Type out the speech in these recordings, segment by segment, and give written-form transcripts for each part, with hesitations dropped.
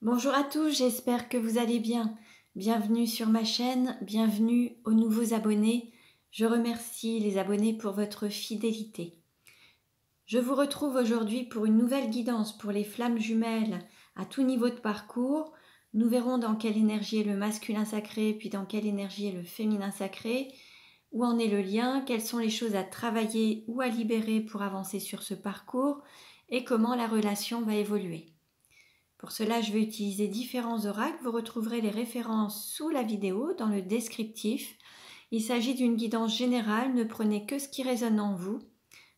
Bonjour à tous, j'espère que vous allez bien. Bienvenue sur ma chaîne, bienvenue aux nouveaux abonnés. Je remercie les abonnés pour votre fidélité. Je vous retrouve aujourd'hui pour une nouvelle guidance pour les flammes jumelles à tout niveau de parcours. Nous verrons dans quelle énergie est le masculin sacré, puis dans quelle énergie est le féminin sacré, où en est le lien, quelles sont les choses à travailler ou à libérer pour avancer sur ce parcours et comment la relation va évoluer. Pour cela, je vais utiliser différents oracles. Vous retrouverez les références sous la vidéo dans le descriptif. Il s'agit d'une guidance générale, ne prenez que ce qui résonne en vous.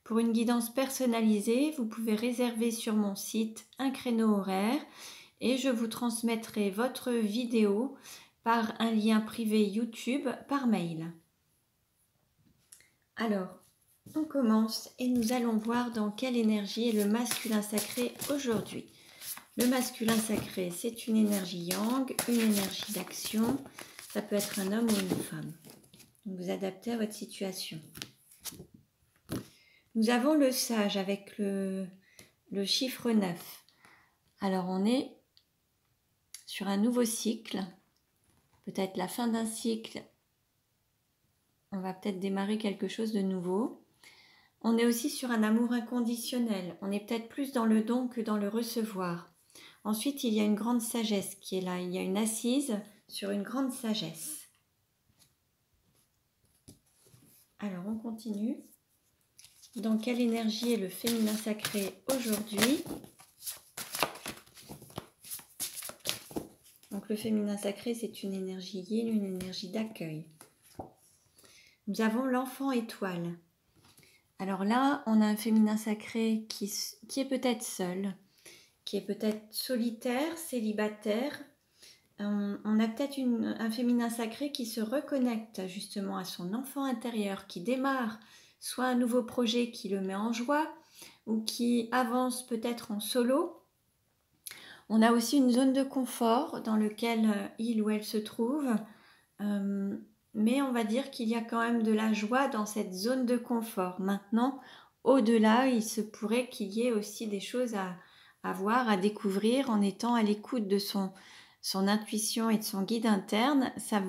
Pour une guidance personnalisée, vous pouvez réserver sur mon site un créneau horaire et je vous transmettrai votre vidéo par un lien privé YouTube par mail. Alors, on commence et nous allons voir dans quelle énergie est le masculin sacré aujourd'hui. Le masculin sacré, c'est une énergie yang, une énergie d'action. Ça peut être un homme ou une femme. Donc vous adaptez à votre situation. Nous avons le sage avec le chiffre 9. Alors on est sur un nouveau cycle. Peut-être la fin d'un cycle. On va peut-être démarrer quelque chose de nouveau. On est aussi sur un amour inconditionnel. On est peut-être plus dans le don que dans le recevoir. Ensuite, il y a une grande sagesse qui est là. Il y a une assise sur une grande sagesse. Alors, on continue. Dans quelle énergie est le féminin sacré aujourd'hui? Donc, le féminin sacré, c'est une énergie yin, une énergie d'accueil. Nous avons l'enfant étoile. Alors là, on a un féminin sacré qui est peut-être seul, qui est peut-être solitaire, célibataire. On a peut-être un féminin sacré qui se reconnecte justement à son enfant intérieur, qui démarre soit un nouveau projet qui le met en joie ou qui avance peut-être en solo. On a aussi une zone de confort dans laquelle il ou elle se trouve, mais on va dire qu'il y a quand même de la joie dans cette zone de confort. Maintenant, au-delà, il se pourrait qu'il y ait aussi des choses à voir, à découvrir en étant à l'écoute de son intuition et de son guide interne. Ça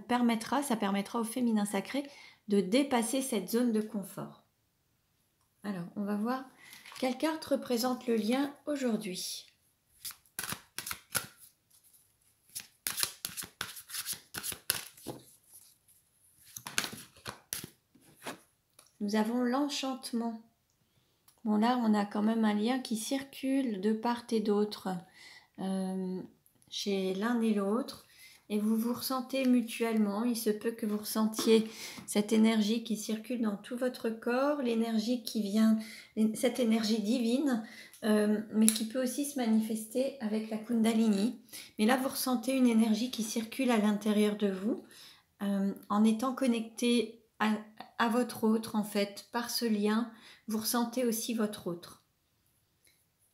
permettra au féminin sacré de dépasser cette zone de confort. Alors, on va voir quelle carte représente le lien aujourd'hui. Nous avons l'enchantement. Bon, là, on a quand même un lien qui circule de part et d'autre chez l'un et l'autre. Et vous vous ressentez mutuellement. Il se peut que vous ressentiez cette énergie qui circule dans tout votre corps, l'énergie qui vient, cette énergie divine, mais qui peut aussi se manifester avec la Kundalini. Mais là, vous ressentez une énergie qui circule à l'intérieur de vous, en étant connecté à votre autre, en fait, par ce lien, vous ressentez aussi votre autre.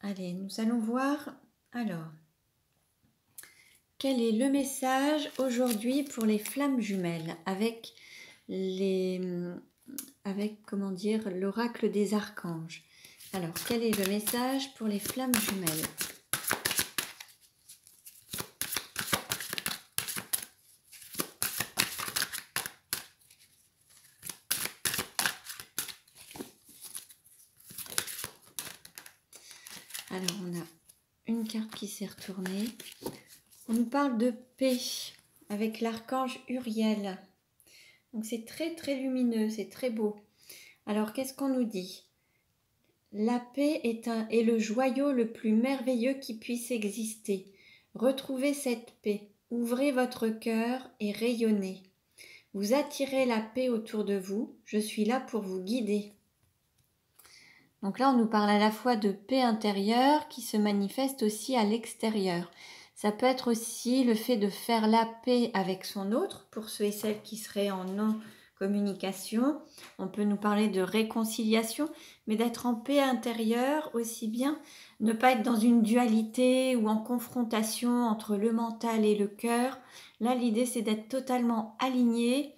Allez, nous allons voir, alors, quel est le message aujourd'hui pour les flammes jumelles avec comment dire, l'oracle des archanges. Alors, quel est le message pour les flammes jumelles ? Alors, on a une carte qui s'est retournée. On nous parle de paix avec l'archange Uriel. Donc, c'est très, très lumineux, c'est très beau. Alors, qu'est-ce qu'on nous dit ? La paix est le joyau le plus merveilleux qui puisse exister. Retrouvez cette paix. Ouvrez votre cœur et rayonnez. Vous attirez la paix autour de vous. Je suis là pour vous guider. Donc là, on nous parle à la fois de paix intérieure qui se manifeste aussi à l'extérieur. Ça peut être aussi le fait de faire la paix avec son autre, pour ceux et celles qui seraient en non-communication. On peut nous parler de réconciliation, mais d'être en paix intérieure aussi bien, ne pas être dans une dualité ou en confrontation entre le mental et le cœur. Là, l'idée, c'est d'être totalement aligné,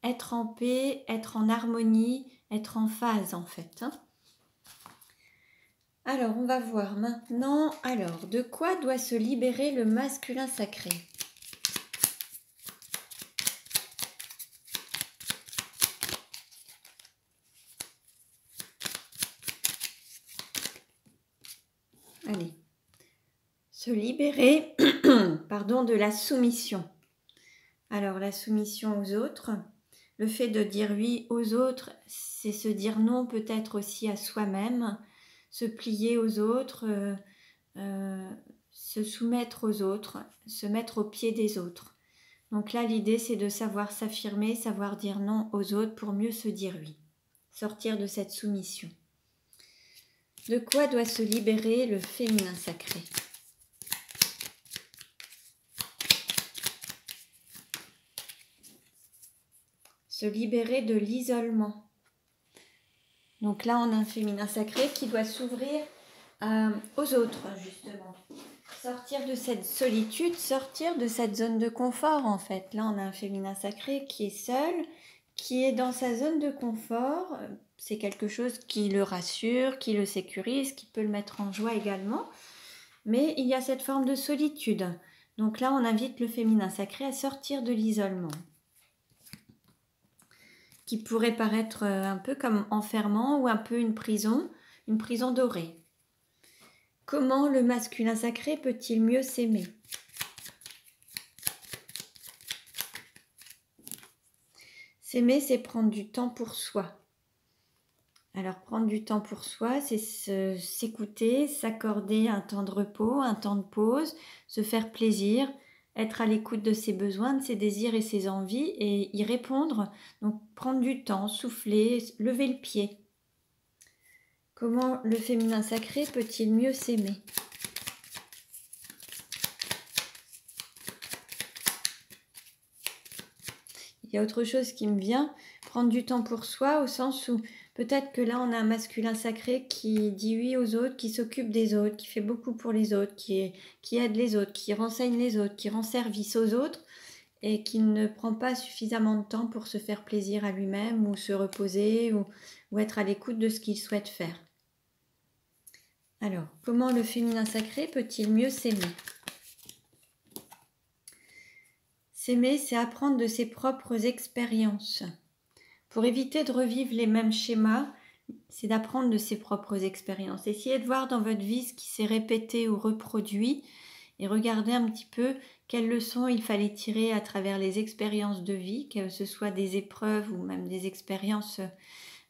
être en paix, être en harmonie, être en phase en fait, hein. Alors, on va voir maintenant. Alors, de quoi doit se libérer le masculin sacré? Allez, se libérer, pardon, de la soumission. Alors, la soumission aux autres, le fait de dire oui aux autres, c'est se dire non peut-être aussi à soi-même, se plier aux autres, se soumettre aux autres, se mettre au pied des autres. Donc là, l'idée, c'est de savoir s'affirmer, savoir dire non aux autres pour mieux se dire oui. Sortir de cette soumission. De quoi doit se libérer le féminin sacré? Se libérer de l'isolement. Donc là, on a un féminin sacré qui doit s'ouvrir aux autres, justement. Sortir de cette solitude, sortir de cette zone de confort, en fait. Là, on a un féminin sacré qui est seul, qui est dans sa zone de confort. C'est quelque chose qui le rassure, qui le sécurise, qui peut le mettre en joie également. Mais il y a cette forme de solitude. Donc là, on invite le féminin sacré à sortir de l'isolement, qui pourrait paraître un peu comme enfermant ou un peu une prison dorée. Comment le masculin sacré peut-il mieux s'aimer? S'aimer, c'est prendre du temps pour soi. Alors, prendre du temps pour soi, c'est s'écouter, s'accorder un temps de repos, un temps de pause, se faire plaisir, être à l'écoute de ses besoins, de ses désirs et ses envies et y répondre. Donc, prendre du temps, souffler, lever le pied. Comment le féminin sacré peut-il mieux s'aimer? Il y a autre chose qui me vient, prendre du temps pour soi au sens où peut-être que là on a un masculin sacré qui dit oui aux autres, qui s'occupe des autres, qui fait beaucoup pour les autres, qui aide les autres, qui renseigne les autres, qui rend service aux autres et qui ne prend pas suffisamment de temps pour se faire plaisir à lui-même ou se reposer ou être à l'écoute de ce qu'il souhaite faire. Alors, comment le féminin sacré peut-il mieux s'aimer? S'aimer, c'est apprendre de ses propres expériences. Pour éviter de revivre les mêmes schémas, c'est d'apprendre de ses propres expériences. Essayez de voir dans votre vie ce qui s'est répété ou reproduit et regardez un petit peu quelles leçons il fallait tirer à travers les expériences de vie, que ce soit des épreuves ou même des expériences,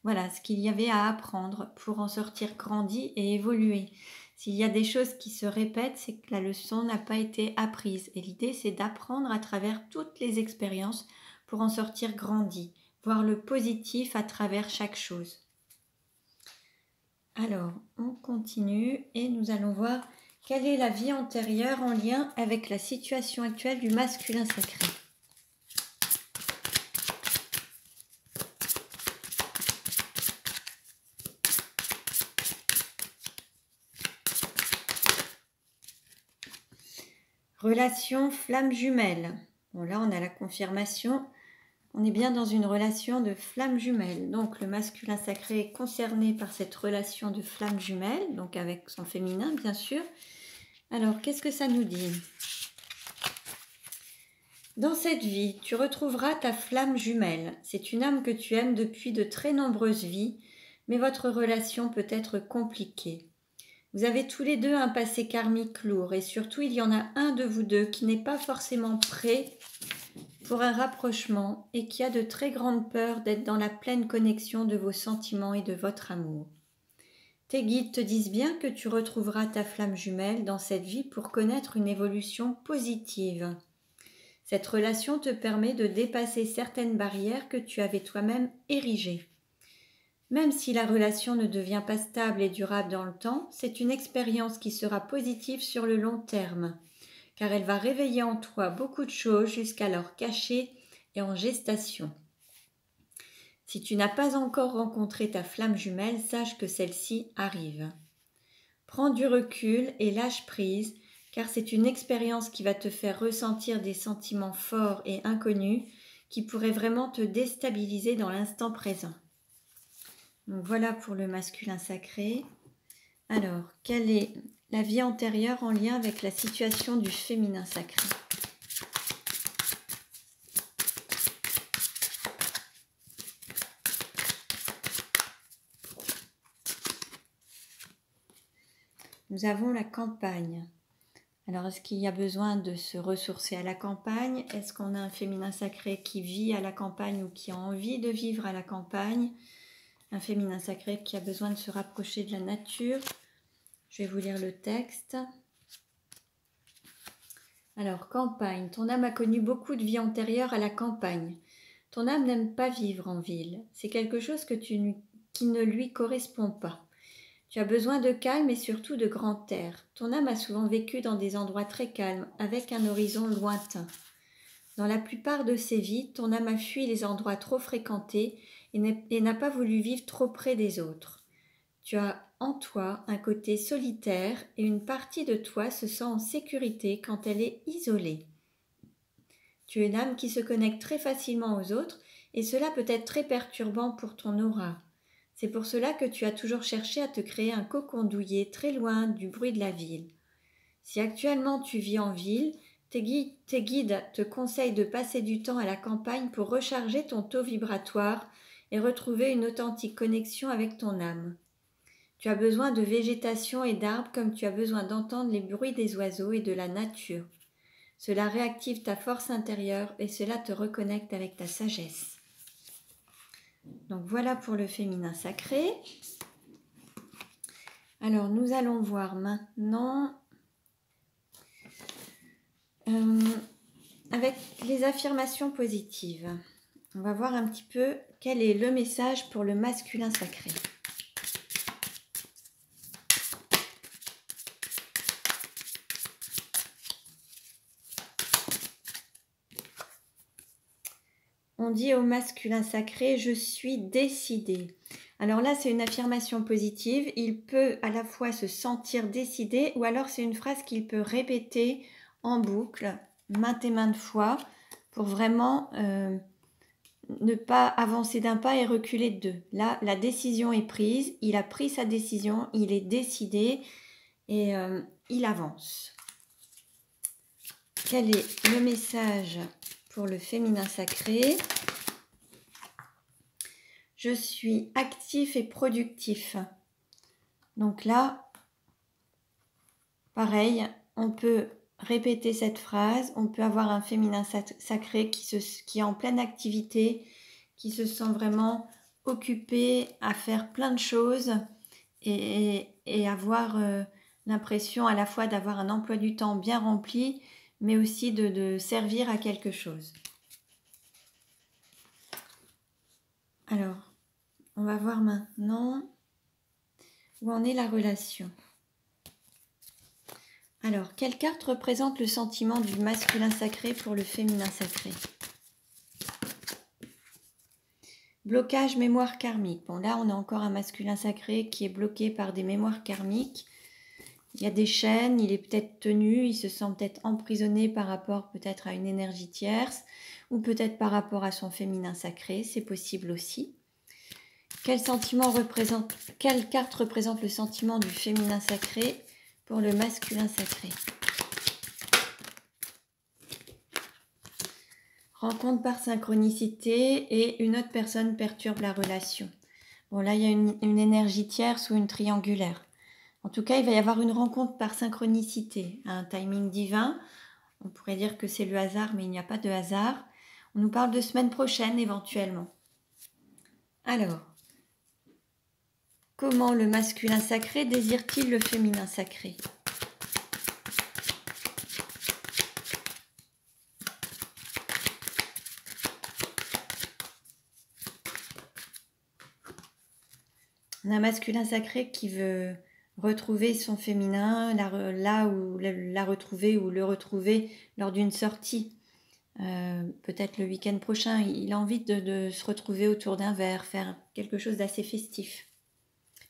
voilà, ce qu'il y avait à apprendre pour en sortir grandi et évoluer. S'il y a des choses qui se répètent, c'est que la leçon n'a pas été apprise. Et l'idée, c'est d'apprendre à travers toutes les expériences pour en sortir grandi, voir le positif à travers chaque chose. Alors, on continue et nous allons voir quelle est la vie antérieure en lien avec la situation actuelle du masculin sacré. Relation flamme jumelle. Bon, là, on a la confirmation. On est bien dans une relation de flamme jumelle. Donc, le masculin sacré est concerné par cette relation de flamme jumelle, donc avec son féminin, bien sûr. Alors, qu'est-ce que ça nous dit? Dans cette vie, tu retrouveras ta flamme jumelle. C'est une âme que tu aimes depuis de très nombreuses vies, mais votre relation peut être compliquée. Vous avez tous les deux un passé karmique lourd et surtout il y en a un de vous deux qui n'est pas forcément prêt pour un rapprochement et qui a de très grandes peurs d'être dans la pleine connexion de vos sentiments et de votre amour. Tes guides te disent bien que tu retrouveras ta flamme jumelle dans cette vie pour connaître une évolution positive. Cette relation te permet de dépasser certaines barrières que tu avais toi-même érigées. Même si la relation ne devient pas stable et durable dans le temps, c'est une expérience qui sera positive sur le long terme, car elle va réveiller en toi beaucoup de choses jusqu'alors cachées et en gestation. Si tu n'as pas encore rencontré ta flamme jumelle, sache que celle-ci arrive. Prends du recul et lâche prise, car c'est une expérience qui va te faire ressentir des sentiments forts et inconnus qui pourraient vraiment te déstabiliser dans l'instant présent. Donc voilà pour le masculin sacré. Alors, quelle est la vie antérieure en lien avec la situation du féminin sacré? Nous avons la campagne. Alors, est-ce qu'il y a besoin de se ressourcer à la campagne? Est-ce qu'on a un féminin sacré qui vit à la campagne ou qui a envie de vivre à la campagne? Un féminin sacré qui a besoin de se rapprocher de la nature? Je vais vous lire le texte. Alors, campagne. Ton âme a connu beaucoup de vie antérieure à la campagne. Ton âme n'aime pas vivre en ville. C'est quelque chose qui ne lui correspond pas. Tu as besoin de calme et surtout de grand air. Ton âme a souvent vécu dans des endroits très calmes, avec un horizon lointain. Dans la plupart de ses vies, ton âme a fui les endroits trop fréquentés et n'a pas voulu vivre trop près des autres. Tu as en toi un côté solitaire et une partie de toi se sent en sécurité quand elle est isolée. Tu es l'âme qui se connecte très facilement aux autres et cela peut être très perturbant pour ton aura. C'est pour cela que tu as toujours cherché à te créer un cocon douillet très loin du bruit de la ville. Si actuellement tu vis en ville, tes guides te conseillent de passer du temps à la campagne pour recharger ton taux vibratoire et retrouver une authentique connexion avec ton âme. Tu as besoin de végétation et d'arbres comme tu as besoin d'entendre les bruits des oiseaux et de la nature. Cela réactive ta force intérieure et cela te reconnecte avec ta sagesse. Donc voilà pour le féminin sacré. Alors nous allons voir maintenant avec les affirmations positives. On va voir un petit peu quel est le message pour le masculin sacré. On dit au masculin sacré, je suis décidé. Alors là, c'est une affirmation positive. Il peut à la fois se sentir décidé ou alors c'est une phrase qu'il peut répéter en boucle, maintes et maintes fois, pour vraiment ne pas avancer d'un pas et reculer de deux. Là, la décision est prise, il a pris sa décision, il est décidé et il avance. Quel est le message pour le féminin sacré? Je suis actif et productif. Donc là, pareil, on peut répéter cette phrase, on peut avoir un féminin sacré qui est en pleine activité, qui se sent vraiment occupé à faire plein de choses et avoir l'impression à la fois d'avoir un emploi du temps bien rempli, mais aussi de servir à quelque chose. Alors, on va voir maintenant où en est la relation. Alors, quelle carte représente le sentiment du masculin sacré pour le féminin sacré? Blocage mémoire karmique. Bon, là, on a encore un masculin sacré qui est bloqué par des mémoires karmiques. Il y a des chaînes, il est peut-être tenu, il se sent peut-être emprisonné par rapport peut-être à une énergie tierce ou peut-être par rapport à son féminin sacré, c'est possible aussi. Quelle carte représente le sentiment du féminin sacré pour le masculin sacré? Rencontre par synchronicité et une autre personne perturbe la relation. Bon, là, il y a une énergie tierce ou une triangulaire. En tout cas, il va y avoir une rencontre par synchronicité, un timing divin. On pourrait dire que c'est le hasard, mais il n'y a pas de hasard. On nous parle de semaine prochaine éventuellement. Alors, comment le masculin sacré désire-t-il le féminin sacré? On a un masculin sacré qui veut retrouver son féminin, la retrouver ou le retrouver lors d'une sortie. Peut-être le week-end prochain, il a envie de se retrouver autour d'un verre, faire quelque chose d'assez festif,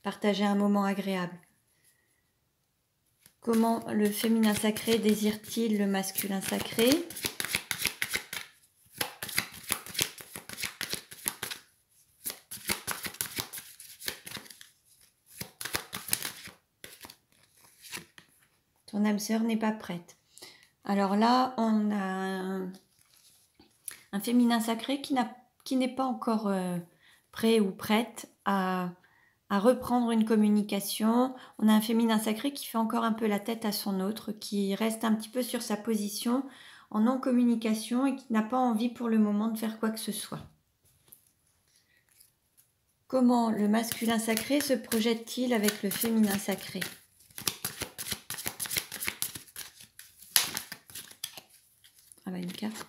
partager un moment agréable. Comment le féminin sacré désire-t-il le masculin sacré? ton âme sœur n'est pas prête. Alors là, on a un féminin sacré qui n'est pas encore prêt ou prête à reprendre une communication. On a un féminin sacré qui fait encore un peu la tête à son autre, qui reste un petit peu sur sa position en non-communication et qui n'a pas envie pour le moment de faire quoi que ce soit. Comment le masculin sacré se projette-t-il avec le féminin sacré? Ah bah une carte.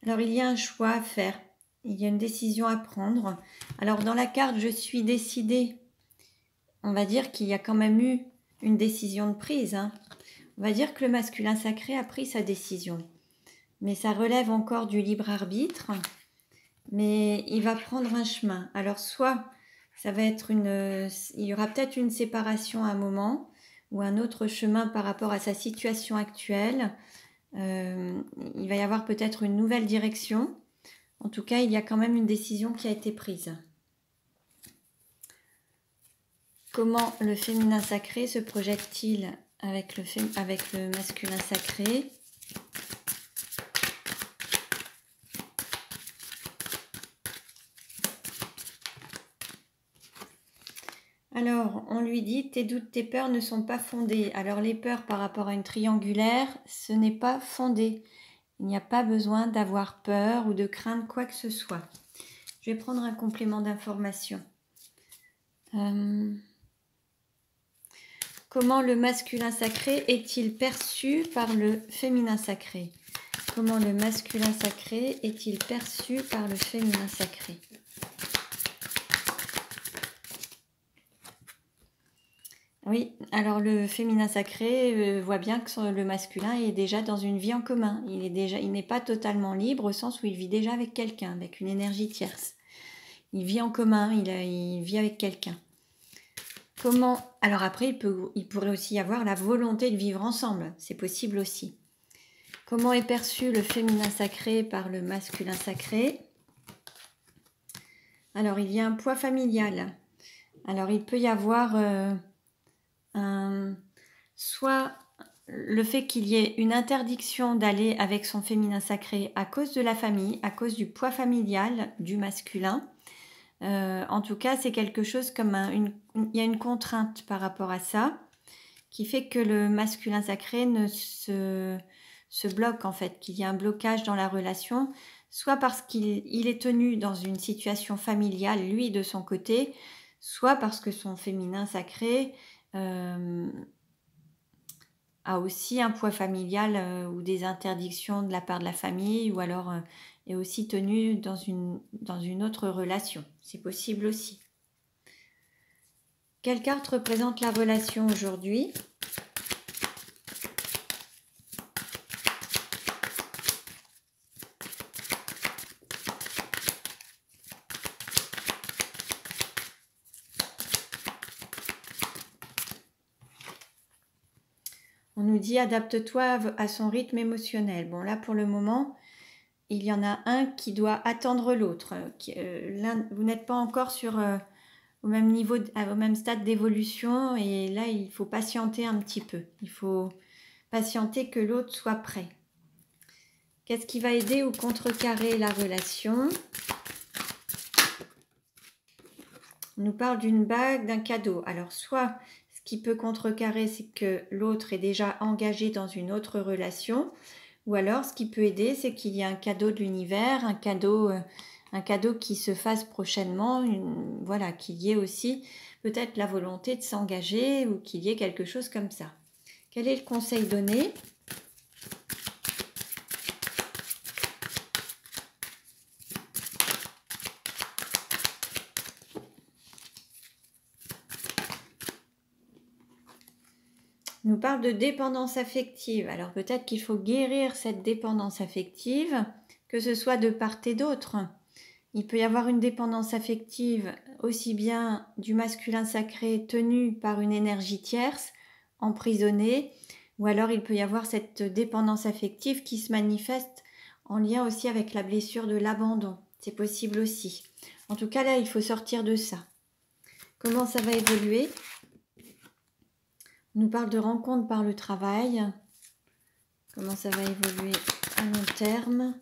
Alors il y a un choix à faire, il y a une décision à prendre. Alors dans la carte je suis décidée, on va dire qu'il y a quand même eu une décision de prise. On va dire que le masculin sacré a pris sa décision. Mais ça relève encore du libre arbitre. Mais il va prendre un chemin. Alors soit ça va être il y aura peut-être une séparation à un moment ou un autre chemin par rapport à sa situation actuelle. Il va y avoir peut-être une nouvelle direction. En tout cas, il y a quand même une décision qui a été prise. Comment le féminin sacré se projette-t-il avec le masculin sacré? Alors, on lui dit, tes doutes, tes peurs ne sont pas fondées. Alors, les peurs par rapport à une triangulaire, ce n'est pas fondé. Il n'y a pas besoin d'avoir peur ou de craindre quoi que ce soit. Je vais prendre un complément d'information. Comment le masculin sacré est-il perçu par le féminin sacré? Comment le masculin sacré est-il perçu par le féminin sacré? Oui, alors le féminin sacré voit bien que le masculin est déjà dans une vie en commun. Il n'est pas totalement libre au sens où il vit déjà avec quelqu'un, avec une énergie tierce. Il vit en commun, il vit avec quelqu'un. Comment? Alors après, il pourrait aussi y avoir la volonté de vivre ensemble. C'est possible aussi. Comment est perçu le féminin sacré par le masculin sacré? Alors, il y a un poids familial. Alors, il peut y avoir soit le fait qu'il y ait une interdiction d'aller avec son féminin sacré à cause de la famille, à cause du poids familial du masculin. En tout cas, c'est quelque chose comme il y a une contrainte par rapport à ça qui fait que le masculin sacré ne se bloque en fait, qu'il y a un blocage dans la relation, soit parce qu'il est tenu dans une situation familiale, lui de son côté, soit parce que son féminin sacré a aussi un poids familial ou des interdictions de la part de la famille, ou alors est aussi tenu dans une autre relation. C'est possible aussi. Quelle carte représente la relation aujourd'hui? On nous dit adapte-toi à son rythme émotionnel. Bon là pour le moment, il y en a un qui doit attendre l'autre. Vous n'êtes pas encore au même niveau, au même stade d'évolution et là il faut patienter un petit peu. Il faut patienter que l'autre soit prêt. Qu'est-ce qui va aider ou contrecarrer la relation? On nous parle d'une bague, d'un cadeau. Alors soit ce qui peut contrecarrer, c'est que l'autre est déjà engagé dans une autre relation, ou alors ce qui peut aider, c'est qu'il y a un cadeau de l'univers, un cadeau qui se fasse prochainement, voilà, qu'il y ait aussi peut-être la volonté de s'engager ou qu'il y ait quelque chose comme ça. Quel est le conseil donné? On nous parle de dépendance affective. Alors peut-être qu'il faut guérir cette dépendance affective, que ce soit de part et d'autre. Il peut y avoir une dépendance affective aussi bien du masculin sacré tenu par une énergie tierce, emprisonnée, ou alors il peut y avoir cette dépendance affective qui se manifeste en lien aussi avec la blessure de l'abandon. C'est possible aussi. En tout cas, là, il faut sortir de ça. Comment ça va évoluer? On nous parle de rencontre par le travail. Comment ça va évoluer à long terme.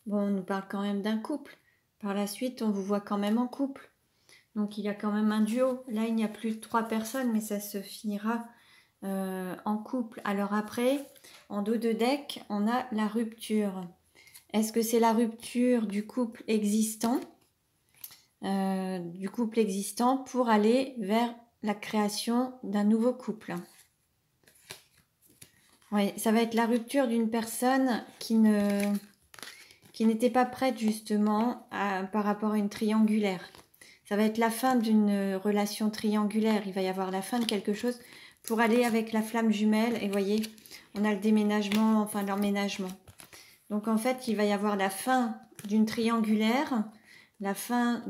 Bon, on nous parle quand même d'un couple. Par la suite, on vous voit quand même en couple. Donc, il y a quand même un duo. Là, il n'y a plus de 3 personnes, mais ça se finira en couple. Alors après, en dos de deck, on a la rupture. Est-ce que c'est la rupture du couple existant pour aller vers la création d'un nouveau couple? Oui, ça va être la rupture d'une personne qui n'était pas prête justement par rapport à une triangulaire. Ça va être la fin d'une relation triangulaire. Il va y avoir la fin de quelque chose pour aller avec la flamme jumelle. Et vous voyez, on a le déménagement, enfin l'emménagement. Donc en fait, il va y avoir la fin d'une triangulaire, la fin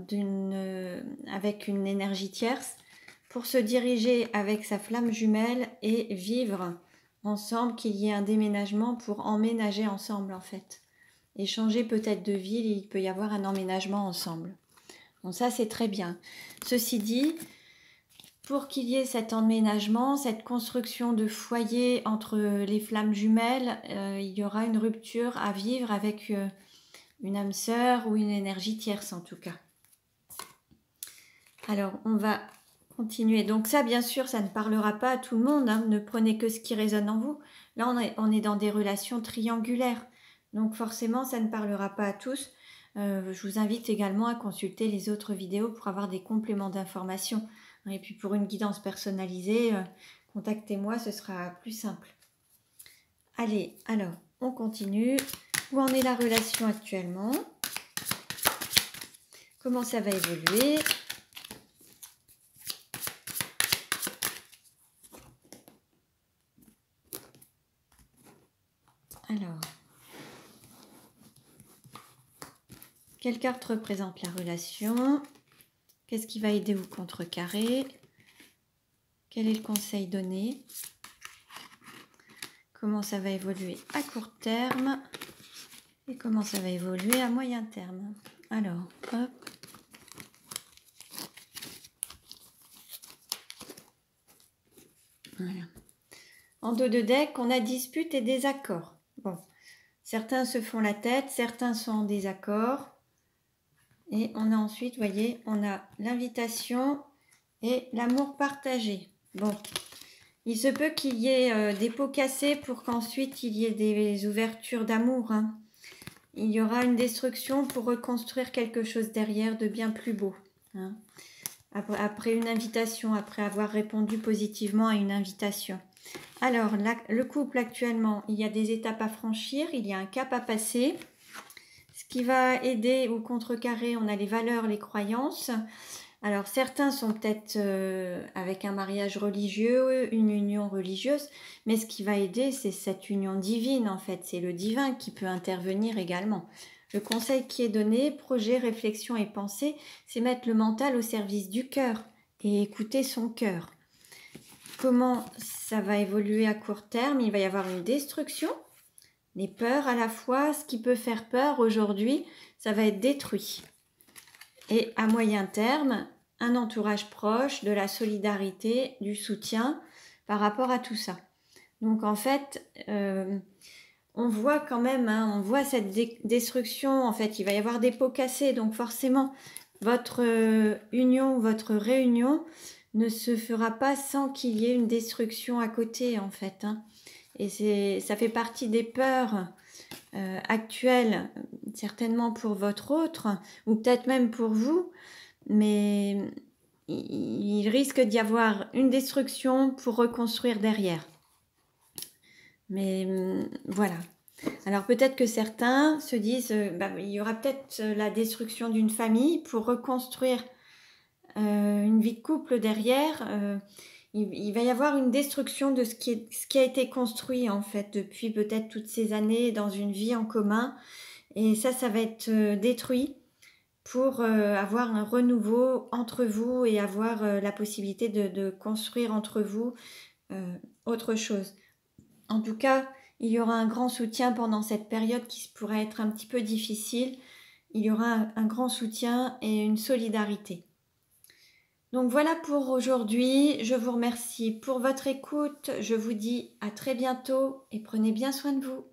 avec une énergie tierce, pour se diriger avec sa flamme jumelle et vivre ensemble, qu'il y ait un déménagement pour emménager ensemble en fait. Et changer peut-être de ville, il peut y avoir un emménagement ensemble. Donc ça, c'est très bien. Ceci dit, pour qu'il y ait cet emménagement, cette construction de foyer entre les flammes jumelles, il y aura une rupture à vivre avec une âme sœur ou une énergie tierce en tout cas. Alors, on va continuer. Donc ça, bien sûr, ça ne parlera pas à tout le monde. Hein. Ne prenez que ce qui résonne en vous. Là, on est dans des relations triangulaires. Donc forcément, ça ne parlera pas à tous. Je vous invite également à consulter les autres vidéos pour avoir des compléments d'informations. Et puis pour une guidance personnalisée, contactez-moi, ce sera plus simple. Allez, alors, on continue. Où en est la relation actuellement? Comment ça va évoluer? Alors, quelle carte représente la relation? Qu'est-ce qui va aider ou contrecarrer? Quel est le conseil donné? Comment ça va évoluer à court terme? Et comment ça va évoluer à moyen terme? Alors, hop. Voilà. En dos de deck, on a dispute et désaccord. Bon, certains se font la tête, certains sont en désaccord. Et on a ensuite, vous voyez, on a l'invitation et l'amour partagé. Bon, il se peut qu'il y ait des pots cassés pour qu'ensuite il y ait des ouvertures d'amour. Hein. Il y aura une destruction pour reconstruire quelque chose derrière de bien plus beau. Hein. Après une invitation, après avoir répondu positivement à une invitation. Alors, le couple actuellement, il y a des étapes à franchir, il y a un cap à passer. Ce qui va aider ou contrecarrer, on a les valeurs, les croyances. Alors, certains sont peut-être avec un mariage religieux, une union religieuse, mais ce qui va aider, c'est cette union divine, en fait. C'est le divin qui peut intervenir également. Le conseil qui est donné, projet, réflexion et pensée, c'est mettre le mental au service du cœur et écouter son cœur. Comment ça va évoluer à court terme? Il va y avoir une destruction, les peurs à la fois. Ce qui peut faire peur aujourd'hui, ça va être détruit. Et à moyen terme, un entourage proche, de la solidarité, du soutien par rapport à tout ça. Donc en fait, on voit quand même, hein, on voit cette destruction. En fait, il va y avoir des pots cassés. Donc forcément, votre union, votre réunion ne se fera pas sans qu'il y ait une destruction à côté, en fait. Hein. Et ça fait partie des peurs actuelles, certainement pour votre autre, ou peut-être même pour vous, mais il risque d'y avoir une destruction pour reconstruire derrière. Mais voilà. Alors peut-être que certains se disent, il y aura peut-être la destruction d'une famille pour reconstruire une vie de couple derrière. Il va y avoir une destruction de ce qui a été construit en fait depuis peut-être toutes ces années dans une vie en commun. Et ça va être détruit pour avoir un renouveau entre vous et avoir la possibilité de construire entre vous autre chose. En tout cas, il y aura un grand soutien pendant cette période qui pourrait être un petit peu difficile il y aura un grand soutien et une solidarité. Donc voilà pour aujourd'hui. Je vous remercie pour votre écoute. Je vous dis à très bientôt et prenez bien soin de vous.